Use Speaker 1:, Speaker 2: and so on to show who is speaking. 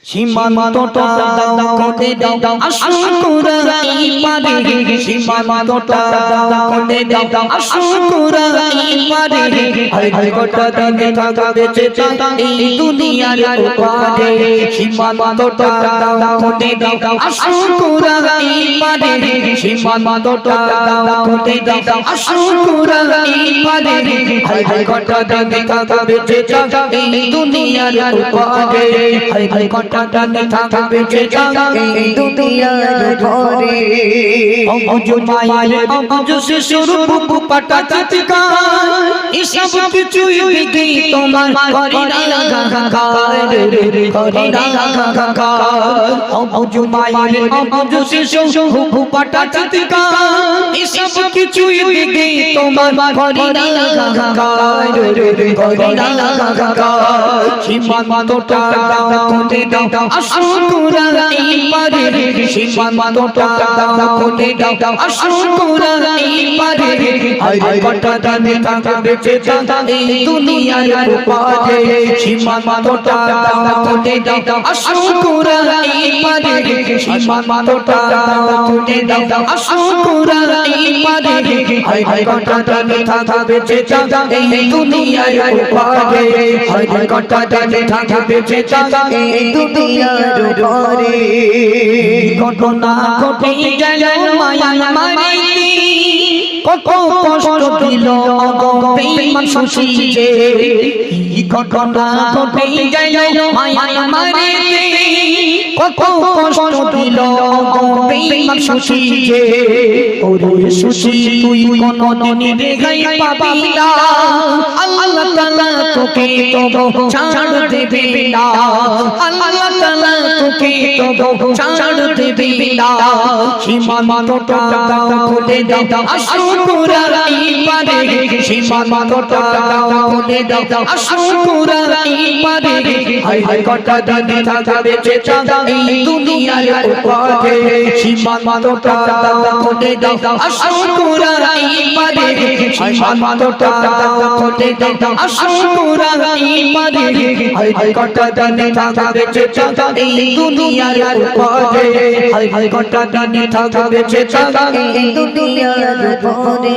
Speaker 1: সীমান্তটা দাও করে দাও আশুকুরা ইপারে সীমান্তটা দাও করে দাও আশুকুরা ইপারে হাই গোটা দিনে থাকবে চেতা এই দুনিয়ার উপরে সীমান্তটা দাও করে দাও আশুকুরা ইপারে সীমান্তটা দাও করে দাও আশুকুরা ইপারে হাই গোটা দিনে থাকবে চেতা এই দুনিয়ার উপরে হাই গোটা টানে থাকবে চেতা এই দুনিয়ার ঘরে অবুঝ মায়ের অবুঝ শিশুর বুকু পাটা চিৎকা এসব কিছুই বিধি তোমার করি না গাগাকার করি না গাগাকার অবুঝ মায়ের অবুঝ শিশুর বুকু পাটা চিৎকা এসব কিছুই বিধি তোমার করি না গাগাকার করি না গাগাকার সীমান্তটা দাও করে দাও আশুকুরা ইপারে সীমান্তটা দাও করে দাও আশুকুরা ইপারে হাই গোটা দিনে থাকবে চেতা এই দুনিয়ার উপরে সীমান্তটা দাও করে দাও আশুকুরা ইপারে সীমান্তটা দাও করে দাও আশুকুরা ইপারে হাই গোটা দিনে থাকবে চেতা এই দুনিয়ার উপরে হাই গোটা দিনে থাকবে চেতা এই দুনিয়ার উপরে ঘটনা ঘটে গেল মায়া মারিতে কত কষ্ট দিল বেঈমান শশীকে কি ঘটনা ঘটে গেল মায়া মারিতে কত কষ্ট দিল বেঈমান শশীকে ওরে শশী তুই কোনদিন রেহাই পাবি না আল্লাহ তাআলা তোকে তো ছাড় দেবে না আল্লাহ তাআলা তোকে তো ছাড় দেবে না সীমান্তটা দাও খুলে দাও আশুকুরা ইপারে সীমান্তটা দাও খুলে দাও আশুকুরা ইপারে হাই গোটা দিনে থাকবে চেতা এই দুনিয়ার উপরে সীমান্তটা দাও খুলে দাও আশুকুরা ইপারে সীমান্তটা দাও খুলে দাও আশুকুরা ইপারে হাই গোটা দিনে থাকবে চেতা এই দুনিয়ার উপরে হাই গোটা দিনে থাকবে চেতা এই দুনিয়ার উপরে